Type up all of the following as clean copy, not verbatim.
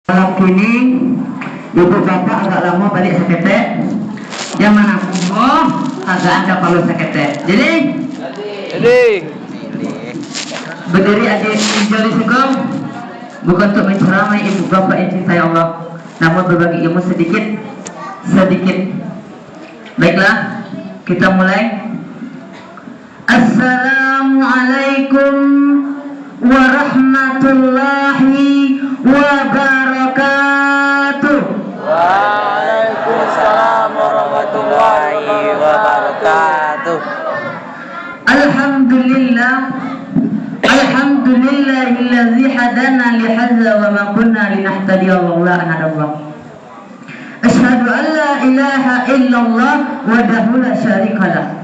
Malam kini ibu bapak agak lama balik seketek. Yang mana? Oh, agak ada palu seketek. Jadi berdiri adik menjadi sugeng bukan untuk menceramai ibu bapak yang cintai Allah, namun berbagi ilmu sedikit. Baiklah, kita mulai. Assalamualaikum warahmatullahi wabarakatuh. Waalaikumsalam warahmatullahi wabarakatuh. Alhamdulillahilladzi hadana li hadza wa ma kunna linahtadiya laula an hadallah. Asyhadu an la ilaha illallah wahdahu la syarikalah.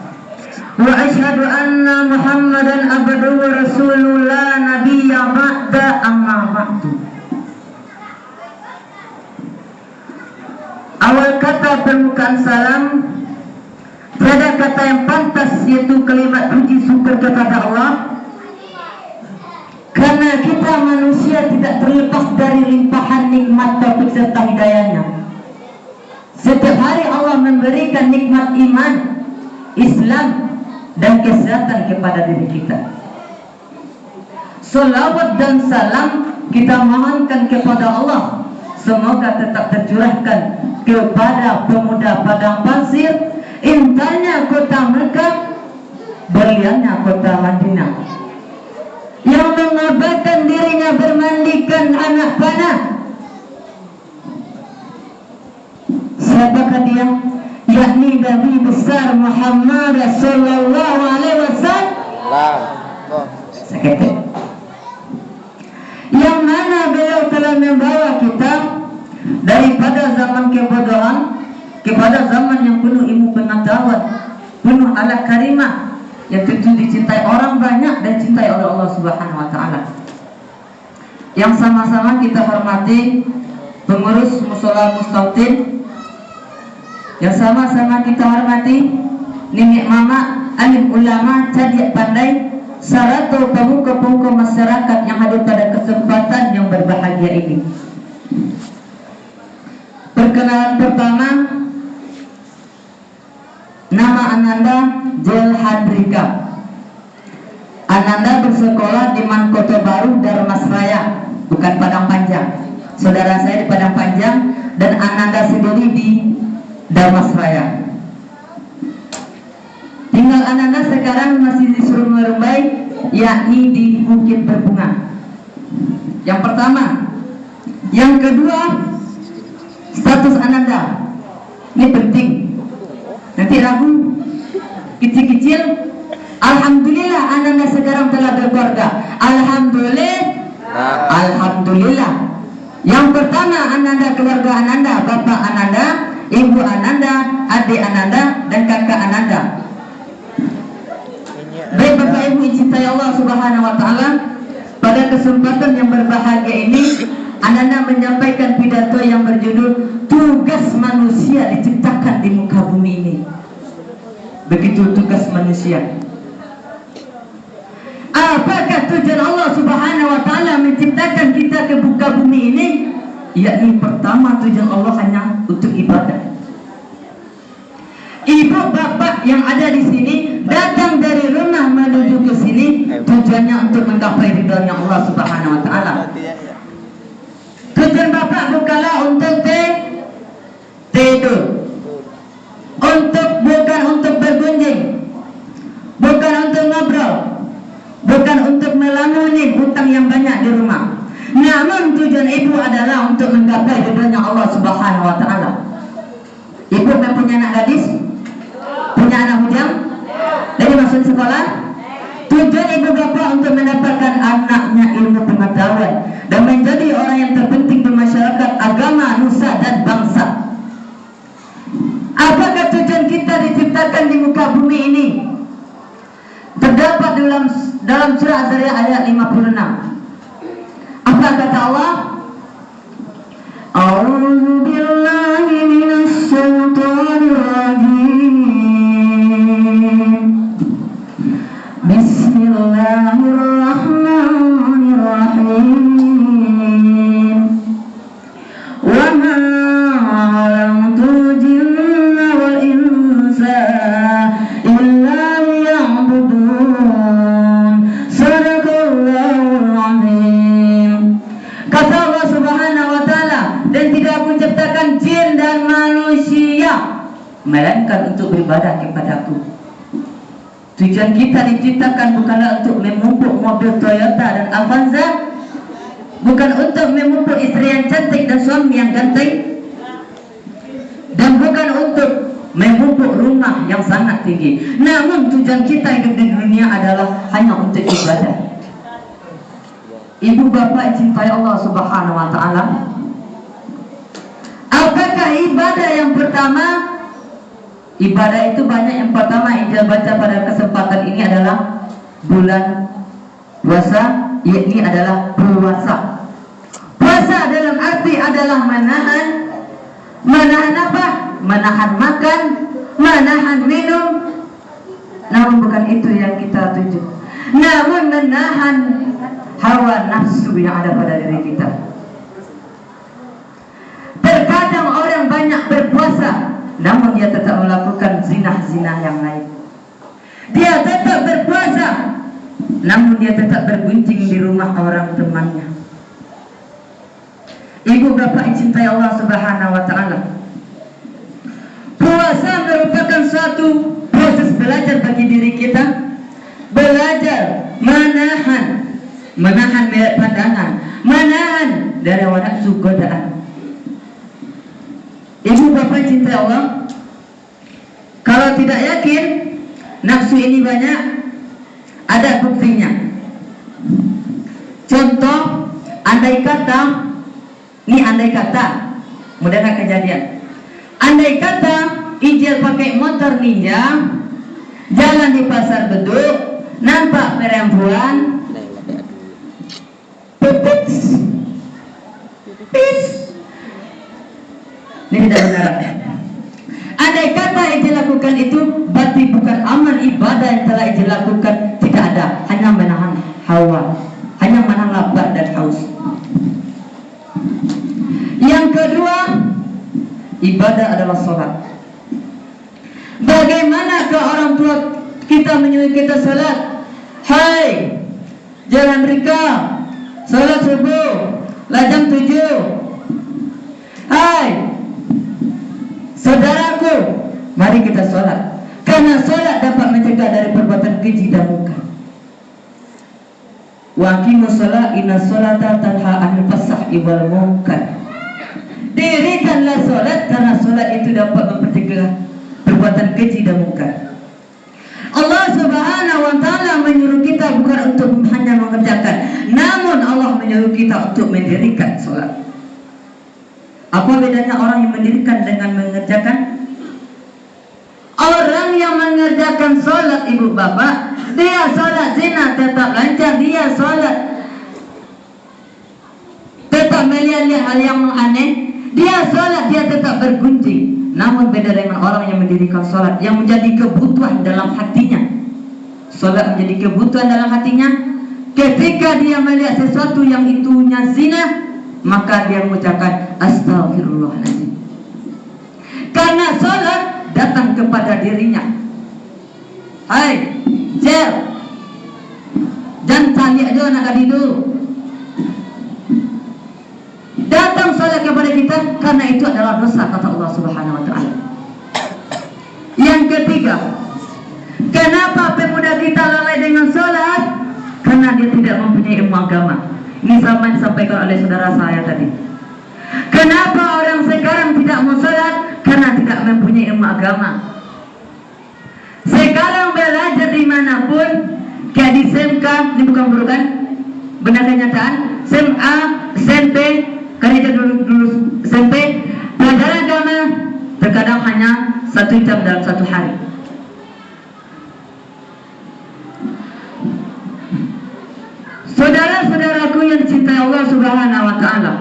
Wa asyhadu anna Muhammadan abduhu wa rasuluhu la nabiyya ba'da amma ba'du. Awal kata permukaan salam, tiada kata yang pantas yaitu kalimat puji syukur kepada Allah, karena kita manusia tidak terlepas dari limpahan nikmat taufik serta hidayahnya. Setiap hari Allah memberikan nikmat iman, Islam dan kesehatan kepada diri kita. Salawat dan salam kita mohonkan kepada Allah, semoga tetap tercurahkan kepada pemuda padang pasir, intannya kota Mekah, berliannya kota Madinah, yang mengabaikan dirinya bermandikan anak panah. Siapakah dia? Yakni Nabi besar Muhammad sallallahu alaihi wasallam. Yang mana beliau telah membawa kita daripada zaman kebodohan kepada zaman yang penuh ilmu pengetahuan, penuh akhlak karimah, yang tentu dicintai orang banyak dan cintai oleh Allah Subhanahu wa taala. Yang sama-sama kita hormati pengurus Mushola Mustautin, yang sama-sama kita hormati nenek mama, alim ulama, cadik pandai, serta pemuka-pemuka masyarakat yang hadir pada kesempatan yang berbahagia ini. Perkenalan pertama, nama Ananda Jelhandrika. Ananda bersekolah di Mankoto Baru, Darmasraya, bukan Padang Panjang. Saudara saya di Padang Panjang dan Ananda sendiri di Darmasraya. Tinggal Ananda sekarang masih di Surumai, yakni di Bukit Berbunga. Yang pertama. Yang kedua, status Ananda. Ini penting. Nanti ragu kecil-kecil. Alhamdulillah Ananda sekarang telah berkeluarga. Alhamdulillah. Yang pertama, Ananda, keluarga Ananda, bapak Ananda, ibu Ananda, adik Ananda, dan kakak Ananda. Baik Bapak Ibu dicintai Allah Subhanahu wa taala, pada kesempatan yang berbahagia ini Ananda menyampaikan pidato yang berjudul tugas manusia diciptakan di muka bumi ini. Begitu tugas manusia. Apakah tujuan Allah Subhanahu wa taala menciptakan kita ke muka bumi ini? Yakni pertama, tujuan Allah hanya untuk ibadah. Ibu bapak yang ada di sini datang dari rumah menuju ke sini tujuannya untuk menggapai ridhonya Allah Subhanahu wa taala. Tujuan bapak bukanlah untuk tidur, bukan untuk bergunjing, bukan untuk ngobrol, bukan untuk melamuni hutang yang banyak di rumah. Namun tujuan ibu adalah untuk menggapai ridhonya Allah Subhanahu wa taala. Ibu mempunyai anak gadis, punya anak bujang, dari masuk sekolah. Tujuan ibu bapak untuk mendapatkan anaknya ilmu pengetahuan dan menjadi orang yang terpenting di masyarakat, agama, nusa dan bangsa. Apakah tujuan kita diciptakan di muka bumi ini? Terdapat dalam surah Az-Zariyat ayat 56. Apa kata Allah? A'udzu billahi minasy syaithanir rajim. Bismillahirrahmanirrahim. dan tidak aku ciptakan jin dan manusia melainkan untuk beribadah kepadaku. Tujuan kita diciptakan bukanlah untuk memupuk mobil Toyota dan Avanza, bukan untuk memupuk istri yang cantik dan suami yang ganteng, dan bukan untuk memupuk rumah yang sangat tinggi. Namun tujuan kita hidup di dunia adalah hanya untuk ibadah. Ibu bapak cintai Allah Subhanahu wa ta'ala, apakah ibadah yang pertama? Ibadah itu banyak. Yang pertama yang kita baca pada kesempatan ini adalah bulan puasa, yakni adalah puasa. Puasa dalam arti adalah menahan apa? Menahan makan, menahan minum. Namun bukan itu yang kita tuju. Namun menahan hawa nafsu yang ada pada diri kita. Terkadang orang banyak berpuasa, namun dia tetap melakukan zina-zina yang lain. Dia tetap berpuasa, namun dia tetap bergunjing di rumah orang temannya. Ibu bapak yang cintai Allah Subhanahu wa ta'ala, puasa merupakan suatu proses belajar bagi diri kita. Belajar menahan pandangan, menahan dari hawa nafsu godaan. Ibu bapak cinta Allah, kalau tidak yakin nafsu ini banyak, ada buktinya. Contoh, andai kata, mudah gak kejadian. Andai kata Ijil pakai motor ninja, jalan di pasar beduk, nampak perempuan, pipis. Ini tidak benar. Andai kata yang dilakukan itu berarti bukan amal ibadah yang telah dilakukan, tidak ada, hanya menahan hawa, hanya menahan lapar dan haus. Yang kedua, ibadah adalah sholat. Bagaimanakah orang tua kita menyuruh kita sholat? Hai, jangan mereka sholat subuh lah jam 7. Hai saudaraku, mari kita sholat, karena sholat dapat mencegah dari perbuatan keji dan munkar. Wa aqimus sholat, inna sholata tanha 'anil fahsya'i wal munkar. Dirikanlah sholat, karena sholat itu dapat mempercegah perbuatan keji dan munkar. Allah Subhanahu wa ta'ala menyuruh kita bukan untuk hanya mengerjakan, namun Allah menyuruh kita untuk mendirikan sholat. Apa bedanya orang yang mendirikan dengan mengerjakan? Orang yang mengerjakan sholat, ibu bapak, dia sholat zina tetap lancar, dia sholat tetap melihat hal yang aneh, dia sholat dia tetap bergunjing. Namun beda dengan orang yang mendirikan sholat, yang menjadi kebutuhan dalam hatinya. Sholat menjadi kebutuhan dalam hatinya. Ketika dia melihat sesuatu yang itunya zina, maka dia mengucapkan astagfirullahaladzim, karena sholat datang kepada dirinya. Hai Jel, jangan tanya aja anak kadidu. Datang sholat kepada kita karena itu adalah dosa, kata Allah Subhanahu wa ta'ala. Yang ketiga, kenapa pemuda kita lalai dengan sholat? Karena dia tidak mempunyai ilmu agama. Ini sama disampaikan oleh saudara saya tadi. Kenapa orang sekarang tidak mau sholat? Karena tidak mempunyai ilmu agama. Sekarang belajar dimanapun, kayak di SMK, ini bukan guru kan? Benar kenyataan, SMA, SMP, kan itu dulu SMP, pelajaran agama terkadang hanya 1 jam dalam 1 hari. Saudara-saudaraku yang dicintai Allah Subhanahu wa ta'ala,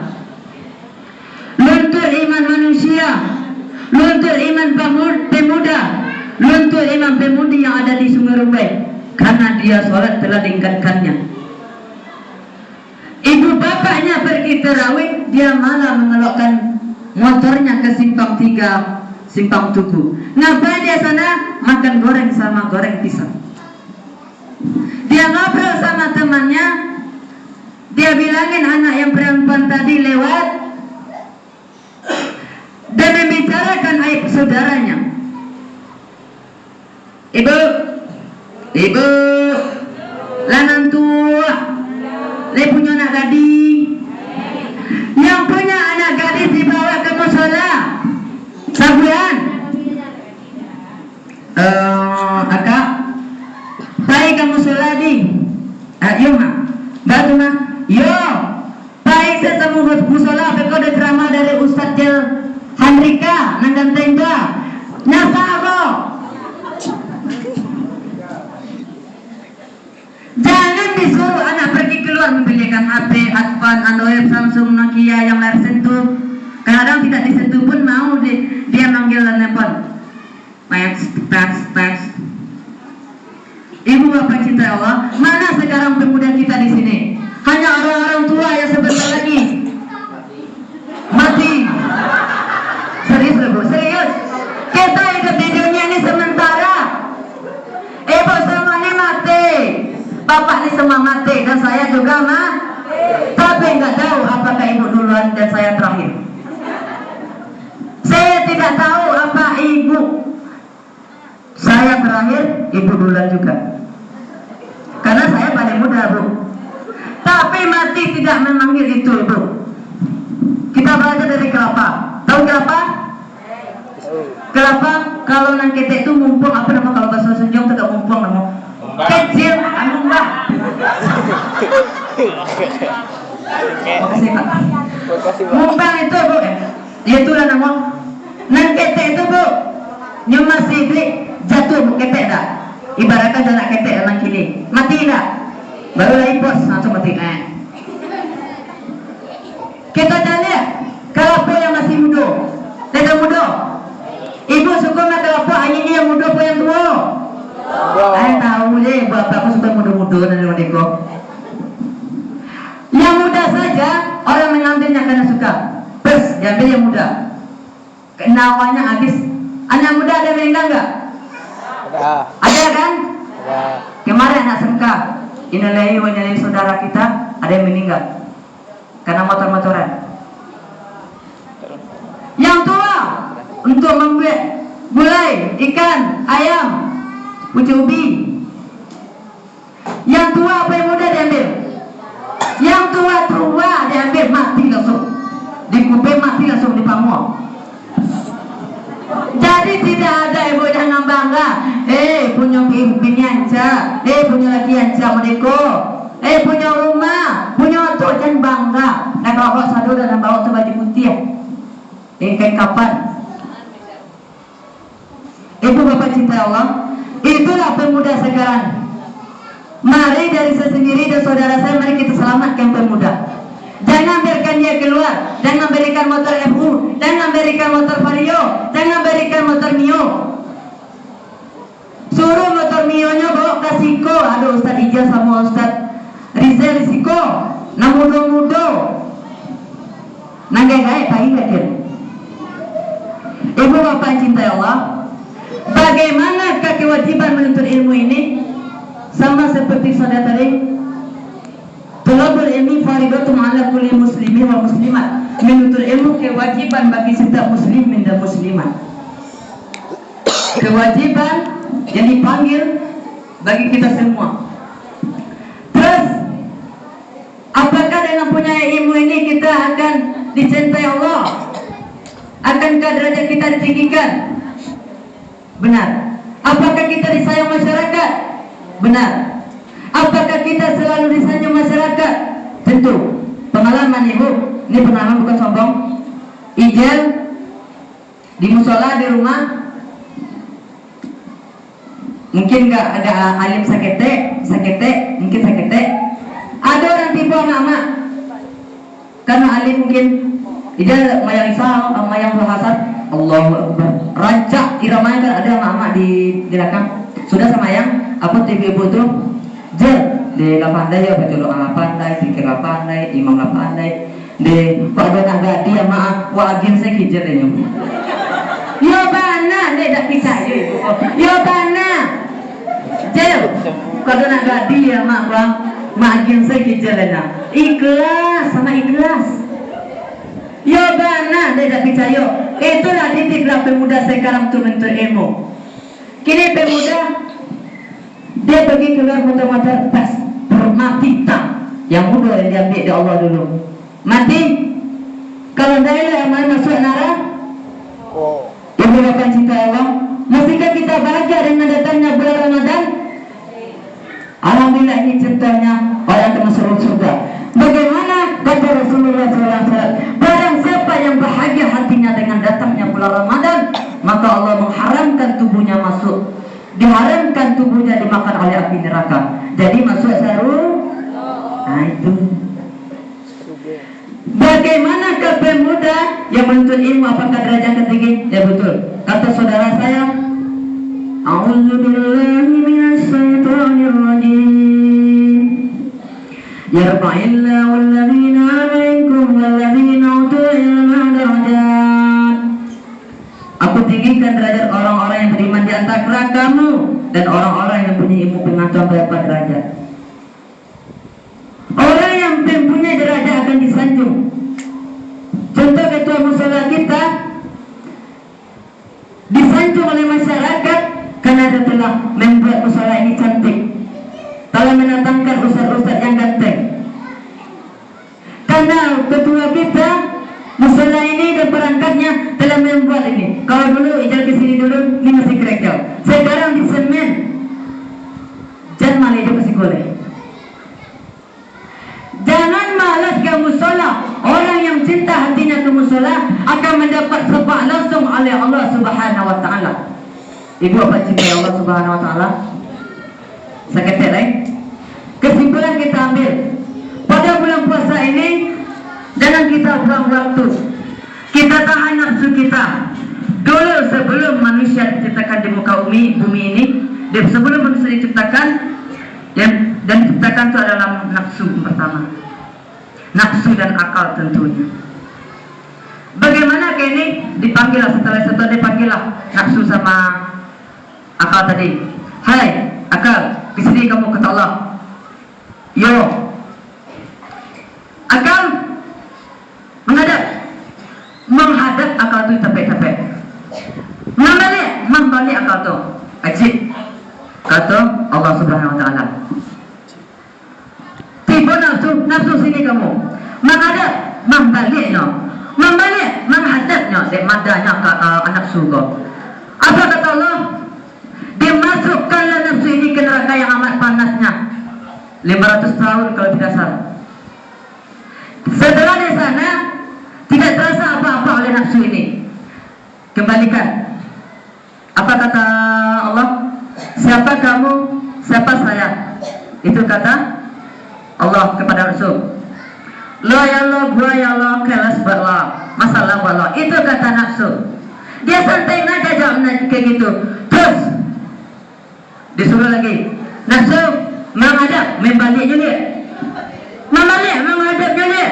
luntur iman manusia, luntur iman pemuda, luntur iman pemudi yang ada di Sungai Rumbai, karena dia sholat telah diingkatkannya. Ibu bapaknya pergi terawih, dia malah mengelokkan motornya ke simpang 3, simpang Tugu. Ngapain dia sana? Makan goreng sama goreng pisang. Dia ngobrol sama temannya, dia bilangin anak yang perempuan tadi lewat, aib saudaranya. Ibu, lanang tua, le punya anak gadis. Yang punya anak gadis dibawa ke musola. Sabuan. Akak, pai ke musola di. Yo ma, batu ma, yo. Pai saya sama musola beko ada drama dari Ustadz Jel Handrika nanggan tenda. Nyapa apa? Jangan disuruh anak pergi keluar membelikan HP, iPhone, Android, Samsung, Nokia yang layar sentuh. Kadang tidak disentuh pun mau dia manggil telepon. Pers. Ibu bapak cinta Allah, mana sekarang pemuda kita di sini? Hanya orang-orang tua yang sebentar lagi mati. Serius Bu, serius. Kita hidup di dunia ini sementara. Ibu semuanya mati. Bapak ini semua mati dan saya juga tapi nggak tahu apakah ibu duluan dan saya terakhir. Saya tidak tahu apa ibu saya terakhir, ibu duluan juga. Karena saya paling muda Bu. Tapi mati tidak memanggil itu ibu. Kita belajar dari kelapa. Tahu kelapa? Kelapa kalau nang ketek itu mumpung apa nama kalau bahasa Sejong tidak mumpung nama. Kecil, mbak. Makasih Pak. Mumpang itu Bu, itulah nama. Nang ketek itu Bu, nyuma sibli jatuh Bu ketek dah. Ibaratkan anak ketek nang kini, mati dah. Baru lagi pos langsung mati. Kita lihat kelapa yang masih muda, tidak muda. Ibu suka nak kelapa, ini yang muda apa yang tua? Saya tahu deh, bapakku suka muda-muda dan adikku. Yang muda saja orang mengambilnya karena suka. Terus diambil yang muda. Nawanya habis. Anak muda ada meninggal nggak? Ada kan? Ada. Kemarin anak Semka, Innalillahi wa inna ilaihi saudara kita ada yang meninggal karena motor-motoran. Yang tua untuk membuat gulai, ikan, ayam, ubi. Yang tua apa yang muda diambil? Yang tua diambil mati langsung. Dikuping mati langsung dipamuak. Jadi tidak ada ibu jangan bangga. Punya bini aja, punya laki aja mereka. Punya rumah, punya otot jangan bangga. Nah kalau satu dan bawa tu baju putih. Kayak kapan? Ibu bapak cinta Allah. Itulah pemuda sekarang. Mari dari saya sendiri dan saudara saya, mari kita selamatkan pemuda. Jangan biarkan dia keluar. Jangan berikan motor FU, jangan berikan motor Vario, jangan berikan motor Mio. Suruh motor Mio-nya bawa ke Siko. Ada Ustaz Ijaz sama Ustaz Rizal Siko. Nah muda-muda. Nah gaya-gaya paling lagi. Ibu bapak cinta Allah, bagaimanakah kewajiban menuntut ilmu ini? Sama seperti saudara tadi, thalabul ilmi faridatun 'ala kulli muslimin wa muslimat. Menuntut ilmu kewajiban bagi setiap muslimin dan muslimat. Kewajiban yang dipanggil bagi kita semua. Terus, apakah dengan punya ilmu ini kita akan dicintai Allah? Akankah derajat kita ditinggikan? Benar. Apakah kita disayang masyarakat? Benar. Apakah kita selalu disanjung masyarakat? Tentu. Pengalaman ibu, ini pengalaman bukan sombong. Ijel di musola di rumah, mungkin nggak ada alim sakete, mungkin sakete. Ada orang tipu amak-amak karena alim mungkin Ijel mayang isal, mayang bahasa Allahu Akbar. Rancak iramanya kan ada amak-amak di belakang. Sudah semayang, apa TV ibu tuh? Dia pandai ya betul pandai, pikir pandai, imam pandai. Dia pada nak gadi ya maaf, wajib saya kijer ini. Yo bana, dia tak bisa yo bana. Jel, kalau nak gadi ya maaf bang, wajib saya kijer ini. Ikhlas sama ikhlas. Yo bana, dia tak bisa yo. Itulah didiklah pemuda sekarang untuk menuntut ilmu. Kini pemuda dia pergi keluar motor-motor tas mati tak yang muda yang diambil di Allah dulu. Mati. Kalau dari yang mana masuk neraka? Ibu bapa cinta Allah. Masihkah kita bahagia dengan datangnya bulan Ramadan? Alhamdulillah, ini ceritanya orang yang masuk surga. Bagaimana kata Rasulullah SAW? Barang siapa yang bahagia hatinya dengan datangnya bulan Ramadan, maka Allah mengharamkan tubuhnya masuk, diharamkan tubuhnya dimakan oleh api neraka. Jadi masuk sarung. Nah itu. Bagaimana ke pemuda yang menuntut ilmu, apakah derajat ketinggi? Ya betul. Kata saudara saya, A'udzubillahi minasyaitonir rajim. Yarfa'illahu alladhina minkum walladhina utul ilma darajat. Aku tinggikan derajat orang-orang yang beriman di antara kamu dan orang-orang yang punya ilmu pengetahuan beberapa derajat. Orang yang mempunyai derajat akan disanjung. Contoh ketua musala kita disanjung oleh masyarakat karena dia telah membuat musala ini cantik, telah mendatangkan ustaz-ustaz yang ganteng. Karena ketua kita musala ini dan perangkatnya telah membuat ini. Kalau dulu ijal ke sini dulu ini masih kerikil, sekarang di semen jangan malah masih boleh. Jangan malas ke musola. Orang yang cinta hatinya ke musola akan mendapat syafaat langsung oleh Allah Subhanahu wa taala. Ibu apa cinta Allah Subhanahu wa taala? Sekali kesimpulan kita ambil pada bulan puasa ini, jangan kita buang waktu. Kita tahan nafsu kita. Dulu sebelum manusia diciptakan di muka bumi ini, sebelum manusia diciptakan, dan diciptakan itu adalah nafsu pertama, nafsu dan akal tentunya. Bagaimana ini dipanggil setelah dipanggil nafsu sama akal tadi. Hai akal, di sini kamu kata Allah. Yo, akal menghadap akal tu capek-capek. Membalik akal tu ajib. Kata Allah Subhanahu wa taala. Tiba nafsu sini kamu. Menghadap, membalik, menghadapnya, madanya ke anak surga. Apa kata Allah? Dimasukkanlah nafsu ini ke neraka yang amat panasnya 500 tahun kalau tidak salah. Setelah di sana tidak terasa apa-apa oleh nafsu ini. Kembalikan. Apa kata Allah? Siapa kamu? Siapa saya? Itu kata Allah kepada Rasul. La ya Allah, gua ya Allah, kelas bala, masalah bala. Itu kata nafsu. Dia santai aja jawabnya kayak gitu. Terus disuruh lagi. Nafsu menghadap, membalik juga. Menghadap juga.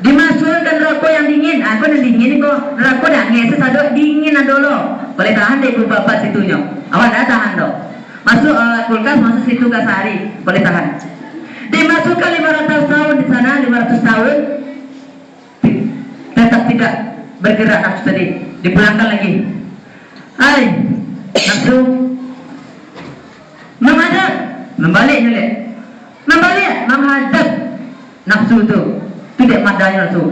Dimasukkan neraka yang dingin. Aku yang dingin kok. Neraka dah ngeses ada dingin dulu. Boleh tahan deh ibu bapak situnya. Awak dah tahan dong. Masuk kulkas, masuk situ gas hari. Boleh tahan. Dimasukkan 500 tahun di sana, 500 tahun. Tetap tidak bergerak nafsu tadi. Dipulangkan lagi. Hai, nafsu. Menghadap, membalik nyelek. Membalik, menghadap nafsu itu. Tidak madanya nafsu.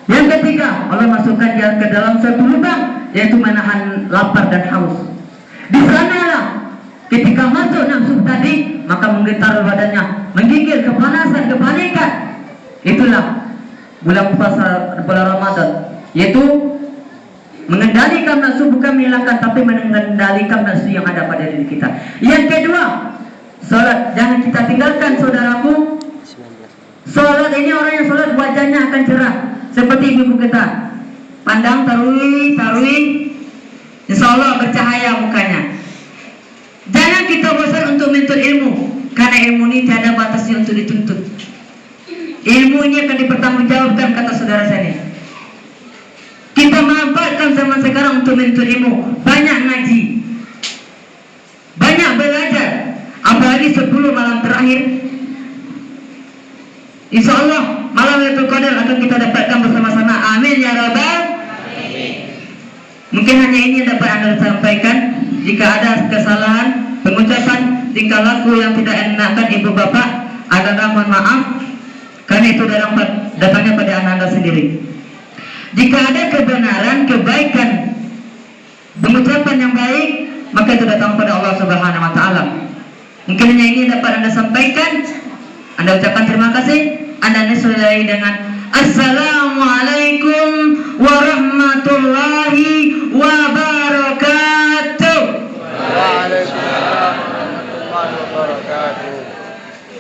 Yang ketiga, Allah masukkan dia ke dalam satu lubang, yaitu menahan lapar dan haus. Di sanalah ketika masuk nafsu tadi, maka menggetar badannya, menggigil, kepanasan, kepanikan. Itulah bulan puasa, bulan Ramadan, yaitu mengendalikan nafsu, bukan menghilangkan, tapi mengendalikan nafsu yang ada pada diri kita. Yang kedua, sholat. Jangan kita tinggalkan, saudaraku. Sholat ini orang yang sholat wajahnya akan cerah seperti ibu kita. Pandang tarwi, insya Allah bercahaya mukanya. Jangan kita bosan untuk menuntut ilmu, karena ilmu ini tiada batasnya untuk dituntut. Ilmu ini akan dipertanggungjawabkan, kata saudara saya. Kita manfaatkan zaman sekarang untuk menuntut ilmu. Banyak ngaji, banyak belajar, apalagi 10 malam terakhir. Insya Allah malam Lailatul Qadar akan kita dapatkan bersama-sama. Amin ya rabbal Anda sampaikan. Jika ada kesalahan pengucapan, tingkah laku yang tidak enakan ibu bapak, adalah mohon maaf, karena itu datangnya pada Anda sendiri. Jika ada kebenaran, kebaikan, pengucapan yang baik, maka itu datang pada Allah Subhanahu wa Ta'ala. Mungkin hanya ini dapat Anda sampaikan. Anda ucapkan terima kasih. Anda selesai dengan Assalamualaikum warahmatullahi wabarakatuh. Waalaikumsalam warahmatullahi wabarakatuh.